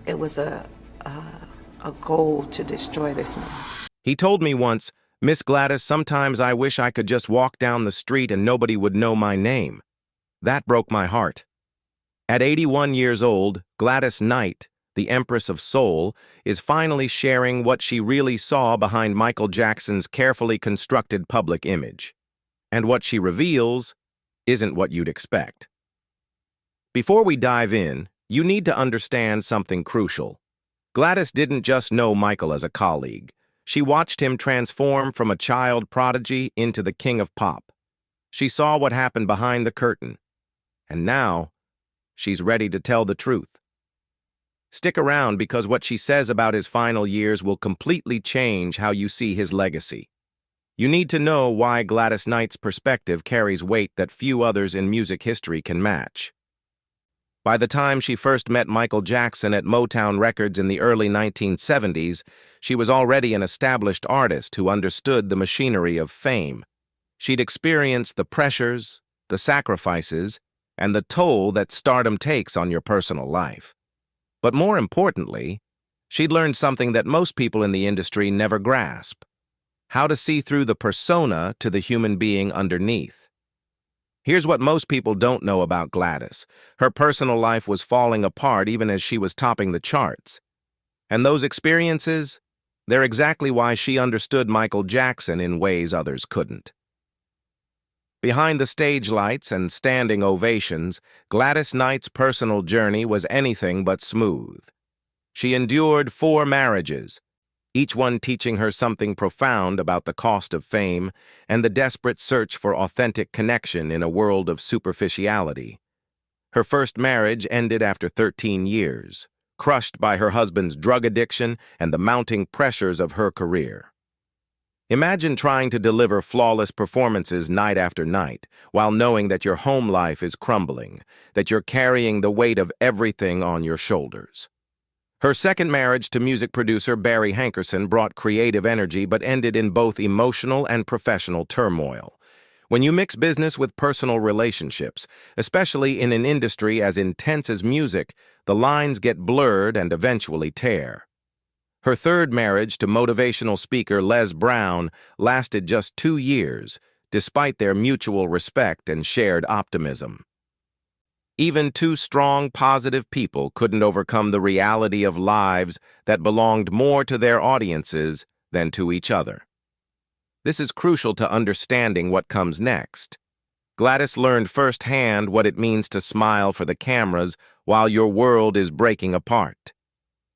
it was a goal to destroy this man. He told me once, "Miss Gladys, sometimes I wish I could just walk down the street and nobody would know my name." That broke my heart. At 81 years old, Gladys Knight, the Empress of Soul, is finally sharing what she really saw behind Michael Jackson's carefully constructed public image. And what she reveals isn't what you'd expect. Before we dive in, you need to understand something crucial. Gladys didn't just know Michael as a colleague. She watched him transform from a child prodigy into the king of pop. She saw what happened behind the curtain. And now, she's ready to tell the truth. Stick around because what she says about his final years will completely change how you see his legacy. You need to know why Gladys Knight's perspective carries weight that few others in music history can match. By the time she first met Michael Jackson at Motown Records in the early 1970s, she was already an established artist who understood the machinery of fame. She'd experienced the pressures, the sacrifices, and the toll that stardom takes on your personal life. But more importantly, she'd learned something that most people in the industry never grasp: how to see through the persona to the human being underneath. Here's what most people don't know about Gladys. Her personal life was falling apart even as she was topping the charts. And those experiences, they're exactly why she understood Michael Jackson in ways others couldn't. Behind the stage lights and standing ovations, Gladys Knight's personal journey was anything but smooth. She endured 4 marriages, each one teaching her something profound about the cost of fame and the desperate search for authentic connection in a world of superficiality. Her first marriage ended after 13 years, crushed by her husband's drug addiction and the mounting pressures of her career. Imagine trying to deliver flawless performances night after night, while knowing that your home life is crumbling, that you're carrying the weight of everything on your shoulders. Her second marriage to music producer Barry Hankerson brought creative energy but ended in both emotional and professional turmoil. When you mix business with personal relationships, especially in an industry as intense as music, the lines get blurred and eventually tear. Her third marriage to motivational speaker Les Brown lasted just 2 years, despite their mutual respect and shared optimism. Even 2 strong, positive people couldn't overcome the reality of lives that belonged more to their audiences than to each other. This is crucial to understanding what comes next. Gladys learned firsthand what it means to smile for the cameras while your world is breaking apart.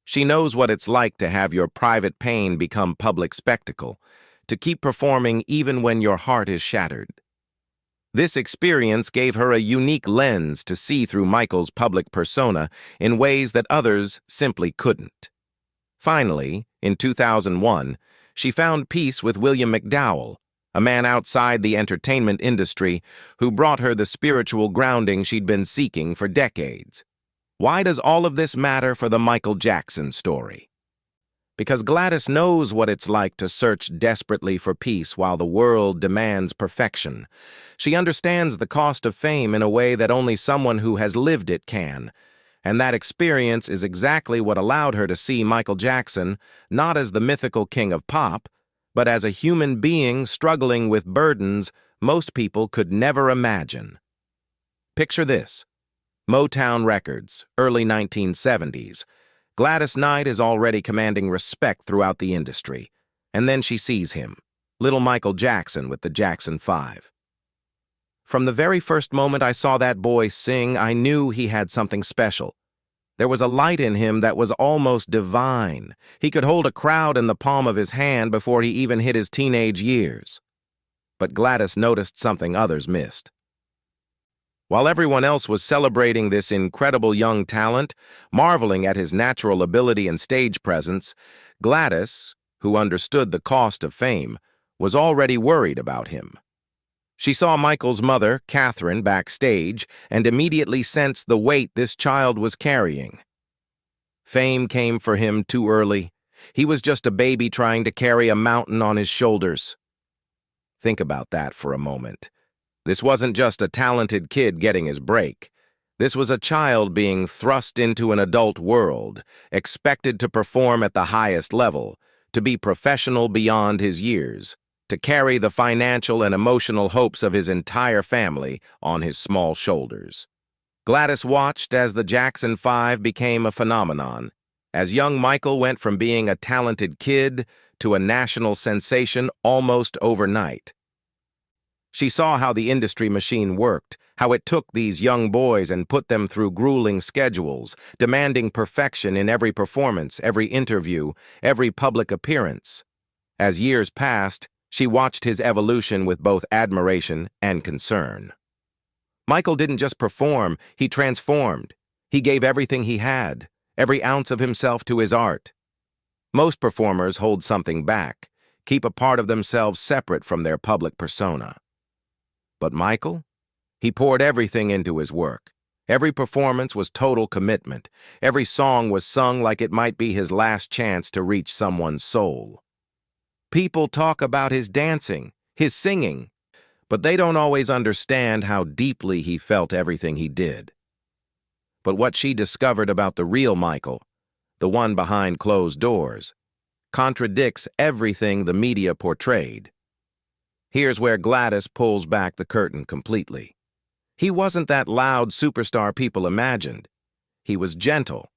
She knows what it's like to have your private pain become public spectacle, to keep performing even when your heart is shattered. This experience gave her a unique lens to see through Michael's public persona in ways that others simply couldn't. Finally, in 2001, she found peace with William McDowell, a man outside the entertainment industry who brought her the spiritual grounding she'd been seeking for decades. Why does all of this matter for the Michael Jackson story? Because Gladys knows what it's like to search desperately for peace while the world demands perfection. She understands the cost of fame in a way that only someone who has lived it can. And that experience is exactly what allowed her to see Michael Jackson not as the mythical king of pop, but as a human being struggling with burdens most people could never imagine. Picture this: Motown Records, early 1970s. Gladys Knight is already commanding respect throughout the industry. And then she sees him, little Michael Jackson with the Jackson 5. From the very first moment I saw that boy sing, I knew he had something special. There was a light in him that was almost divine. He could hold a crowd in the palm of his hand before he even hit his teenage years. But Gladys noticed something others missed. While everyone else was celebrating this incredible young talent, marveling at his natural ability and stage presence, Gladys, who understood the cost of fame, was already worried about him. She saw Michael's mother, Catherine, backstage and immediately sensed the weight this child was carrying. Fame came for him too early. He was just a baby trying to carry a mountain on his shoulders. Think about that for a moment. This wasn't just a talented kid getting his break. This was a child being thrust into an adult world, expected to perform at the highest level, to be professional beyond his years, to carry the financial and emotional hopes of his entire family on his small shoulders. Gladys watched as the Jackson 5 became a phenomenon, as young Michael went from being a talented kid to a national sensation almost overnight. She saw how the industry machine worked, how it took these young boys and put them through grueling schedules, demanding perfection in every performance, every interview, every public appearance. As years passed, she watched his evolution with both admiration and concern. Michael didn't just perform, he transformed. He gave everything he had, every ounce of himself to his art. Most performers hold something back, keep a part of themselves separate from their public persona. But Michael? He poured everything into his work. Every performance was total commitment. Every song was sung like it might be his last chance to reach someone's soul. People talk about his dancing, his singing, but they don't always understand how deeply he felt everything he did. But what she discovered about the real Michael, the one behind closed doors, contradicts everything the media portrayed. Here's where Gladys pulls back the curtain completely. He wasn't that loud superstar people imagined. He was gentle.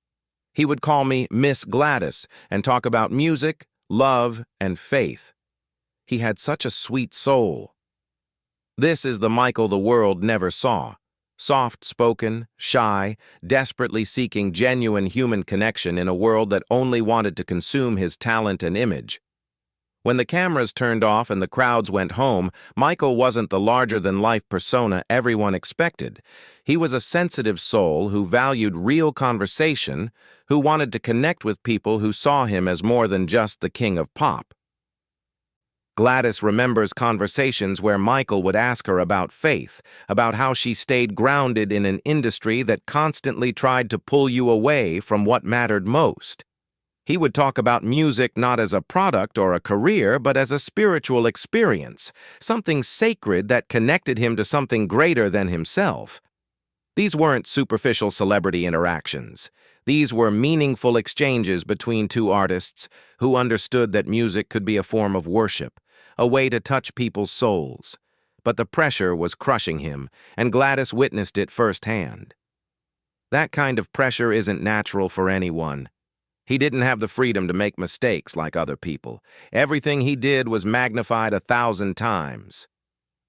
He would call me Miss Gladys and talk about music, love, and faith. He had such a sweet soul. This is the Michael the world never saw. Soft-spoken, shy, desperately seeking genuine human connection in a world that only wanted to consume his talent and image. When the cameras turned off and the crowds went home, Michael wasn't the larger-than-life persona everyone expected. He was a sensitive soul who valued real conversation, who wanted to connect with people who saw him as more than just the king of pop. Gladys remembers conversations where Michael would ask her about faith, about how she stayed grounded in an industry that constantly tried to pull you away from what mattered most. He would talk about music not as a product or a career, but as a spiritual experience, something sacred that connected him to something greater than himself. These weren't superficial celebrity interactions. These were meaningful exchanges between two artists who understood that music could be a form of worship, a way to touch people's souls. But the pressure was crushing him, and Gladys witnessed it firsthand. That kind of pressure isn't natural for anyone. He didn't have the freedom to make mistakes like other people. Everything he did was magnified 1,000 times.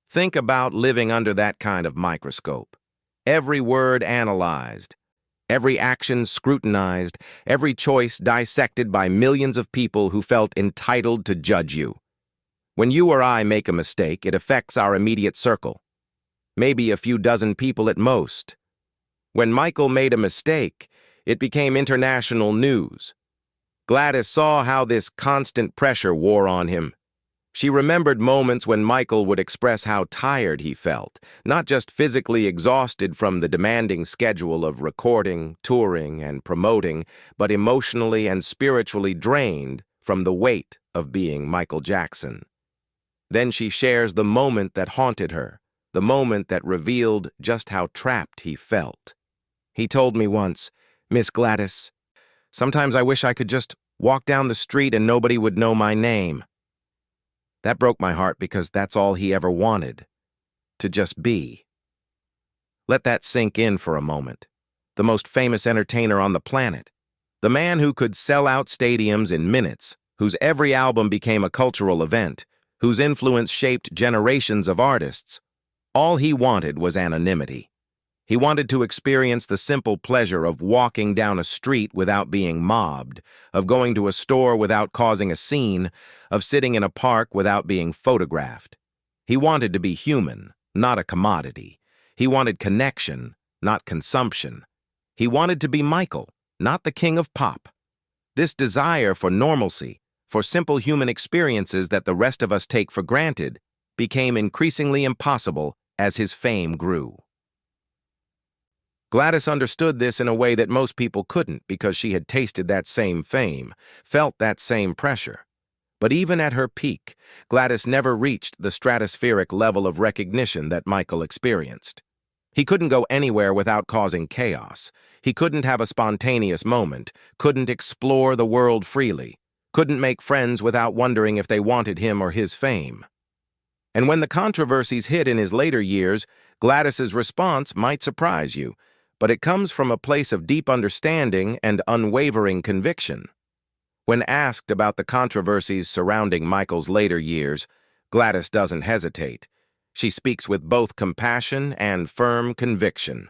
Think about living under that kind of microscope. Every word analyzed, every action scrutinized, every choice dissected by millions of people who felt entitled to judge you. When you or I make a mistake, it affects our immediate circle. Maybe a few dozen people at most. When Michael made a mistake, it became international news. Gladys saw how this constant pressure wore on him. She remembered moments when Michael would express how tired he felt, not just physically exhausted from the demanding schedule of recording, touring, and promoting, but emotionally and spiritually drained from the weight of being Michael Jackson. Then she shares the moment that haunted her, the moment that revealed just how trapped he felt. He told me once, "Miss Gladys, sometimes I wish I could just walk down the street and nobody would know my name." That broke my heart because that's all he ever wanted, to just be. Let that sink in for a moment. The most famous entertainer on the planet, the man who could sell out stadiums in minutes, whose every album became a cultural event, whose influence shaped generations of artists. All he wanted was anonymity. He wanted to experience the simple pleasure of walking down a street without being mobbed, of going to a store without causing a scene, of sitting in a park without being photographed. He wanted to be human, not a commodity. He wanted connection, not consumption. He wanted to be Michael, not the king of pop. This desire for normalcy, for simple human experiences that the rest of us take for granted, became increasingly impossible as his fame grew. Gladys understood this in a way that most people couldn't because she had tasted that same fame, felt that same pressure. But even at her peak, Gladys never reached the stratospheric level of recognition that Michael experienced. He couldn't go anywhere without causing chaos. He couldn't have a spontaneous moment, couldn't explore the world freely, couldn't make friends without wondering if they wanted him or his fame. And when the controversies hit in his later years, Gladys's response might surprise you, but it comes from a place of deep understanding and unwavering conviction. When asked about the controversies surrounding Michael's later years, Gladys doesn't hesitate. She speaks with both compassion and firm conviction.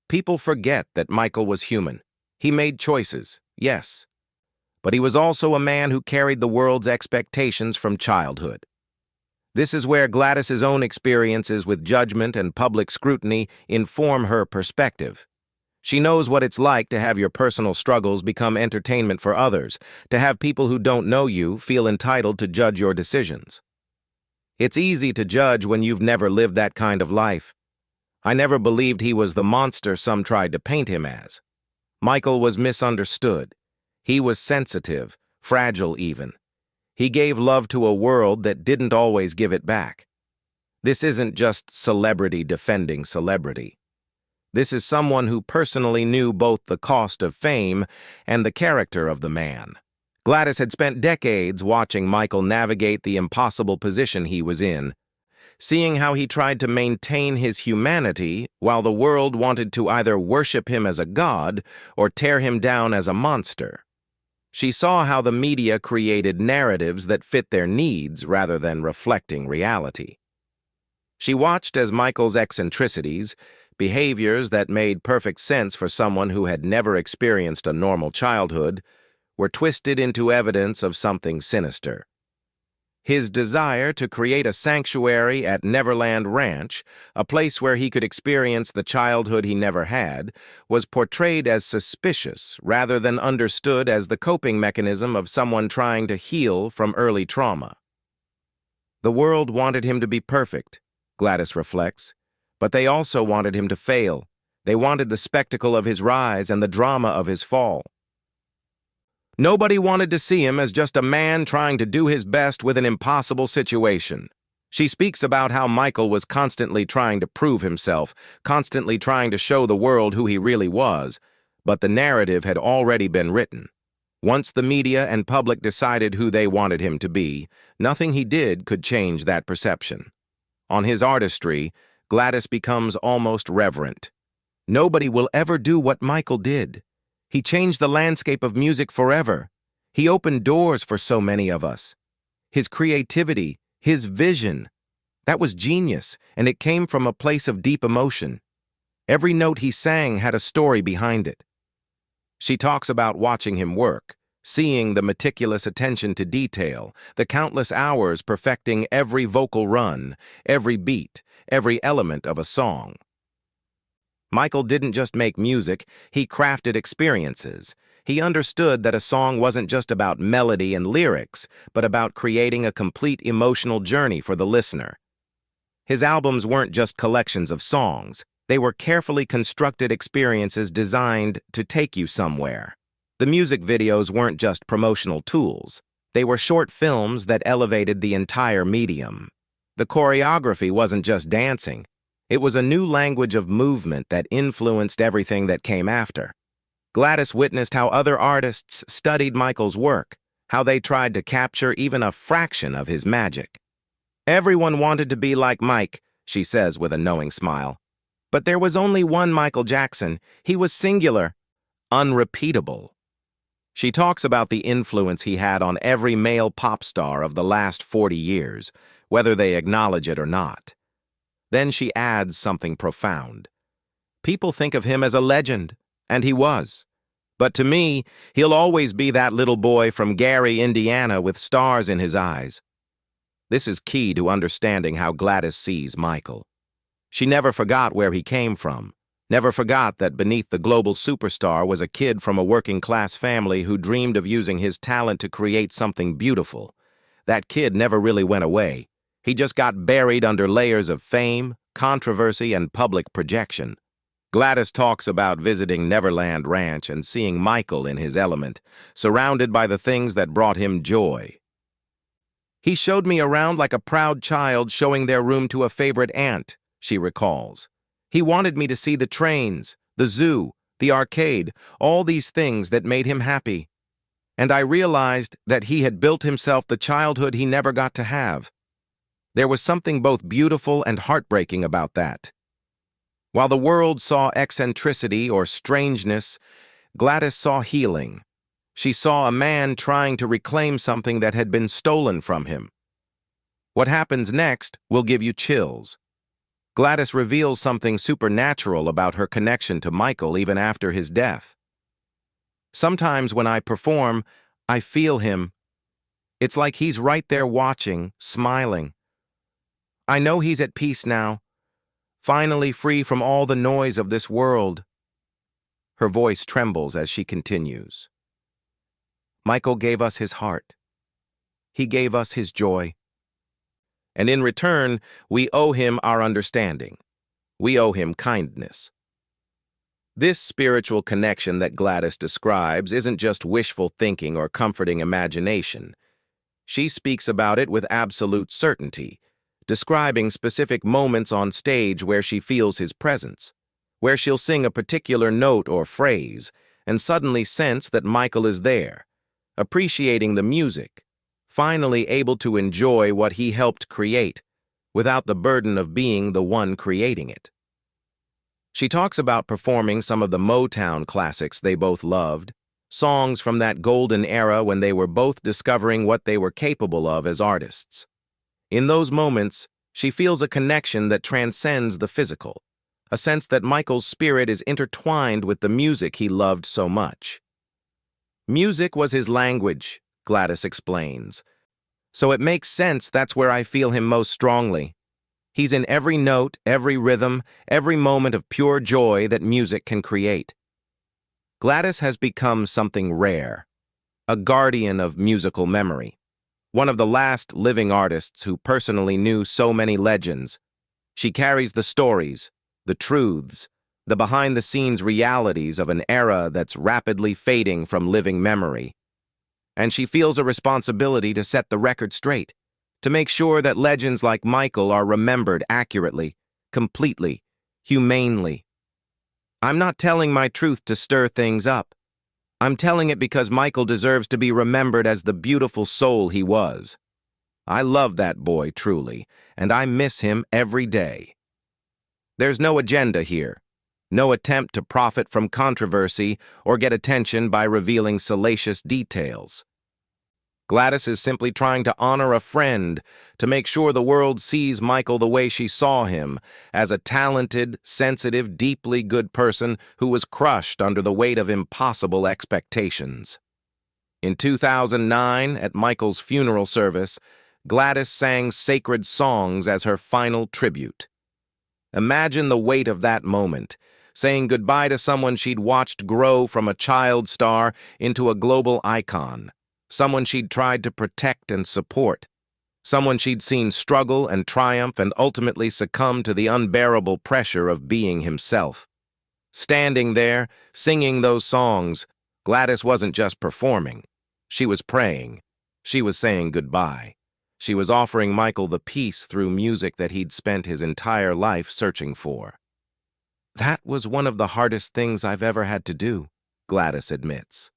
People forget that Michael was human. He made choices, yes, but he was also a man who carried the world's expectations from childhood. This is where Gladys's own experiences with judgment and public scrutiny inform her perspective. She knows what it's like to have your personal struggles become entertainment for others, to have people who don't know you feel entitled to judge your decisions. It's easy to judge when you've never lived that kind of life. I never believed he was the monster some tried to paint him as. Michael was misunderstood. He was sensitive, fragile even. He gave love to a world that didn't always give it back. This isn't just celebrity defending celebrity. This is someone who personally knew both the cost of fame and the character of the man. Gladys had spent decades watching Michael navigate the impossible position he was in, seeing how he tried to maintain his humanity while the world wanted to either worship him as a god or tear him down as a monster. She saw how the media created narratives that fit their needs rather than reflecting reality. She watched as Michael's eccentricities, behaviors that made perfect sense for someone who had never experienced a normal childhood, were twisted into evidence of something sinister. His desire to create a sanctuary at Neverland Ranch, a place where he could experience the childhood he never had, was portrayed as suspicious rather than understood as the coping mechanism of someone trying to heal from early trauma. The world wanted him to be perfect, Gladys reflects, but they also wanted him to fail. They wanted the spectacle of his rise and the drama of his fall. Nobody wanted to see him as just a man trying to do his best with an impossible situation. She speaks about how Michael was constantly trying to prove himself, constantly trying to show the world who he really was, but the narrative had already been written. Once the media and public decided who they wanted him to be, nothing he did could change that perception. On his artistry, Gladys becomes almost reverent. Nobody will ever do what Michael did. He changed the landscape of music forever. He opened doors for so many of us. His creativity, his vision, that was genius, and it came from a place of deep emotion. Every note he sang had a story behind it. She talks about watching him work, seeing the meticulous attention to detail, the countless hours perfecting every vocal run, every beat, every element of a song. Michael didn't just make music, he crafted experiences. He understood that a song wasn't just about melody and lyrics, but about creating a complete emotional journey for the listener. His albums weren't just collections of songs. They were carefully constructed experiences designed to take you somewhere. The music videos weren't just promotional tools. They were short films that elevated the entire medium. The choreography wasn't just dancing. It was a new language of movement that influenced everything that came after. Gladys witnessed how other artists studied Michael's work, how they tried to capture even a fraction of his magic. Everyone wanted to be like Mike, she says with a knowing smile. But there was only one Michael Jackson. He was singular, unrepeatable. She talks about the influence he had on every male pop star of the last 40 years, whether they acknowledge it or not. Then she adds something profound. People think of him as a legend, and he was. But to me, he'll always be that little boy from Gary, Indiana, with stars in his eyes. This is key to understanding how Gladys sees Michael. She never forgot where he came from, never forgot that beneath the global superstar was a kid from a working-class family who dreamed of using his talent to create something beautiful. That kid never really went away. He just got buried under layers of fame, controversy, and public projection. Gladys talks about visiting Neverland Ranch and seeing Michael in his element, surrounded by the things that brought him joy. He showed me around like a proud child showing their room to a favorite aunt, she recalls. He wanted me to see the trains, the zoo, the arcade, all these things that made him happy. And I realized that he had built himself the childhood he never got to have. There was something both beautiful and heartbreaking about that. While the world saw eccentricity or strangeness, Gladys saw healing. She saw a man trying to reclaim something that had been stolen from him. What happens next will give you chills. Gladys reveals something supernatural about her connection to Michael even after his death. Sometimes when I perform, I feel him. It's like he's right there watching, smiling. I know he's at peace now, finally free from all the noise of this world. Her voice trembles as she continues. Michael gave us his heart. He gave us his joy. And in return, we owe him our understanding. We owe him kindness. This spiritual connection that Gladys describes isn't just wishful thinking or comforting imagination. She speaks about it with absolute certainty, describing specific moments on stage where she feels his presence, where she'll sing a particular note or phrase and suddenly sense that Michael is there, appreciating the music, finally able to enjoy what he helped create without the burden of being the one creating it. She talks about performing some of the Motown classics they both loved, songs from that golden era when they were both discovering what they were capable of as artists. In those moments, she feels a connection that transcends the physical, a sense that Michael's spirit is intertwined with the music he loved so much. Music was his language, Gladys explains. So it makes sense that's where I feel him most strongly. He's in every note, every rhythm, every moment of pure joy that music can create. Gladys has become something rare, a guardian of musical memory, one of the last living artists who personally knew so many legends. She carries the stories, the truths, the behind-the-scenes realities of an era that's rapidly fading from living memory. And she feels a responsibility to set the record straight, to make sure that legends like Michael are remembered accurately, completely, humanely. I'm not telling my truth to stir things up. I'm telling it because Michael deserves to be remembered as the beautiful soul he was. I love that boy truly, and I miss him every day. There's no agenda here, no attempt to profit from controversy or get attention by revealing salacious details. Gladys is simply trying to honor a friend, to make sure the world sees Michael the way she saw him, as a talented, sensitive, deeply good person who was crushed under the weight of impossible expectations. In 2009, at Michael's funeral service, Gladys sang sacred songs as her final tribute. Imagine the weight of that moment, saying goodbye to someone she'd watched grow from a child star into a global icon. Someone she'd tried to protect and support, someone she'd seen struggle and triumph and ultimately succumb to the unbearable pressure of being himself. Standing there, singing those songs, Gladys wasn't just performing. She was praying. She was saying goodbye. She was offering Michael the peace through music that he'd spent his entire life searching for. That was one of the hardest things I've ever had to do, Gladys admits.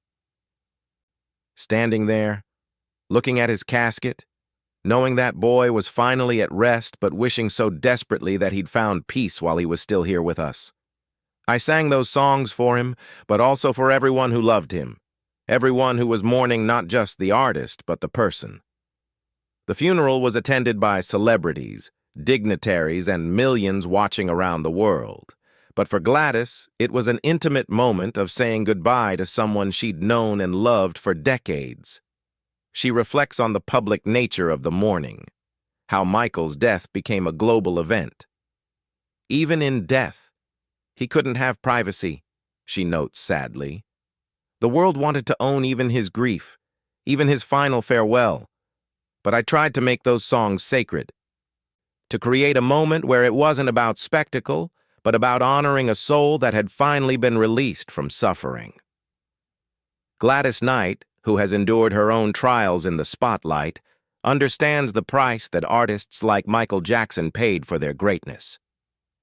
Standing there, looking at his casket, knowing that boy was finally at rest but wishing so desperately that he'd found peace while he was still here with us. I sang those songs for him, but also for everyone who loved him, everyone who was mourning not just the artist but the person. The funeral was attended by celebrities, dignitaries, and millions watching around the world. But for Gladys, it was an intimate moment of saying goodbye to someone she'd known and loved for decades. She reflects on the public nature of the mourning, how Michael's death became a global event. Even in death, he couldn't have privacy, she notes sadly. The world wanted to own even his grief, even his final farewell. But I tried to make those songs sacred, to create a moment where it wasn't about spectacle, but about honoring a soul that had finally been released from suffering. Gladys Knight, who has endured her own trials in the spotlight, understands the price that artists like Michael Jackson paid for their greatness.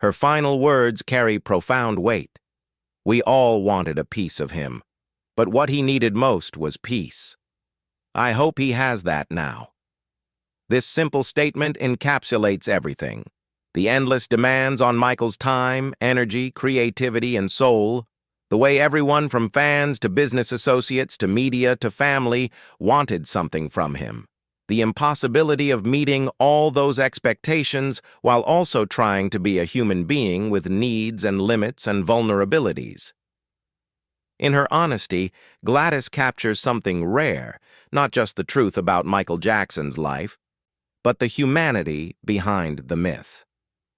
Her final words carry profound weight. We all wanted a piece of him, but what he needed most was peace. I hope he has that now. This simple statement encapsulates everything. The endless demands on Michael's time, energy, creativity, and soul, the way everyone from fans to business associates to media to family wanted something from him. The impossibility of meeting all those expectations while also trying to be a human being with needs and limits and vulnerabilities. In her honesty, Gladys captures something rare, not just the truth about Michael Jackson's life, but the humanity behind the myth.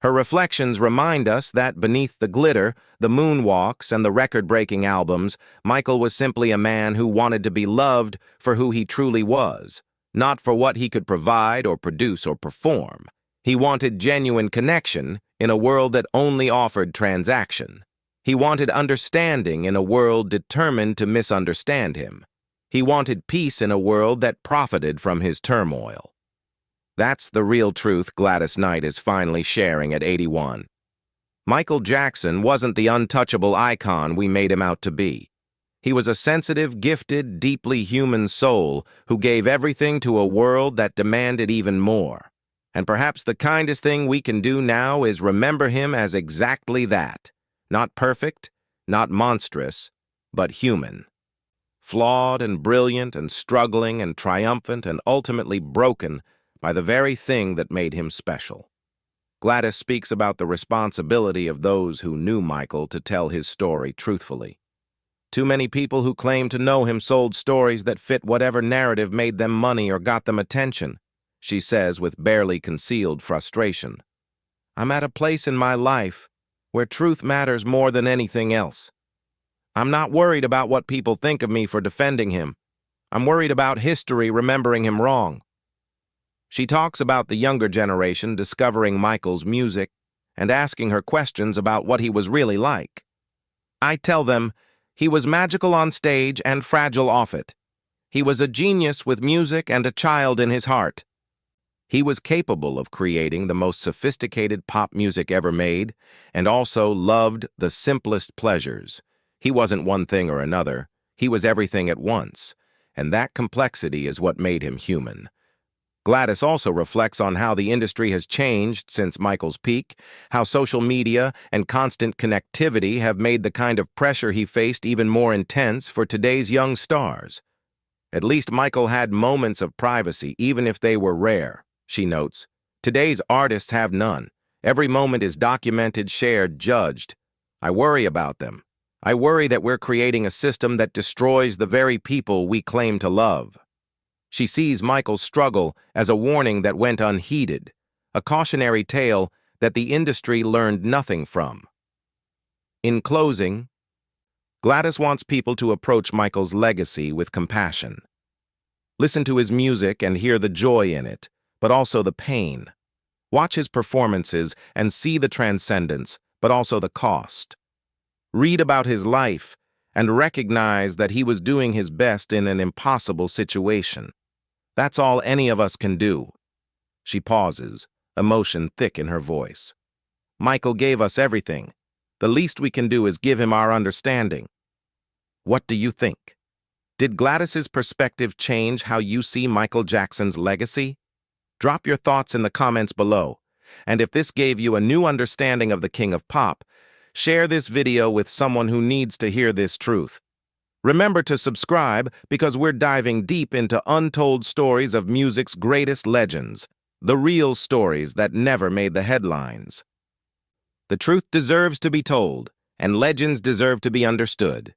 Her reflections remind us that beneath the glitter, the moonwalks, and the record-breaking albums, Michael was simply a man who wanted to be loved for who he truly was, not for what he could provide or produce or perform. He wanted genuine connection in a world that only offered transaction. He wanted understanding in a world determined to misunderstand him. He wanted peace in a world that profited from his turmoil. That's the real truth Gladys Knight is finally sharing at 81. Michael Jackson wasn't the untouchable icon we made him out to be. He was a sensitive, gifted, deeply human soul who gave everything to a world that demanded even more. And perhaps the kindest thing we can do now is remember him as exactly that. Not perfect, not monstrous, but human. Flawed and brilliant and struggling and triumphant and ultimately broken by the very thing that made him special. Gladys speaks about the responsibility of those who knew Michael to tell his story truthfully. Too many people who claimed to know him sold stories that fit whatever narrative made them money or got them attention, she says with barely concealed frustration. I'm at a place in my life where truth matters more than anything else. I'm not worried about what people think of me for defending him. I'm worried about history remembering him wrong. She talks about the younger generation discovering Michael's music and asking her questions about what he was really like. I tell them, he was magical on stage and fragile off it. He was a genius with music and a child in his heart. He was capable of creating the most sophisticated pop music ever made and also loved the simplest pleasures. He wasn't one thing or another. He was everything at once, and that complexity is what made him human. Gladys also reflects on how the industry has changed since Michael's peak, how social media and constant connectivity have made the kind of pressure he faced even more intense for today's young stars. At least Michael had moments of privacy, even if they were rare, she notes. Today's artists have none. Every moment is documented, shared, judged. I worry about them. I worry that we're creating a system that destroys the very people we claim to love. She sees Michael's struggle as a warning that went unheeded, a cautionary tale that the industry learned nothing from. In closing, Gladys wants people to approach Michael's legacy with compassion. Listen to his music and hear the joy in it, but also the pain. Watch his performances and see the transcendence, but also the cost. Read about his life and recognize that he was doing his best in an impossible situation. That's all any of us can do. She pauses, emotion thick in her voice. Michael gave us everything. The least we can do is give him our understanding. What do you think? Did Gladys's perspective change how you see Michael Jackson's legacy? Drop your thoughts in the comments below. And if this gave you a new understanding of the King of Pop, share this video with someone who needs to hear this truth. Remember to subscribe because we're diving deep into untold stories of music's greatest legends, the real stories that never made the headlines. The truth deserves to be told, and legends deserve to be understood.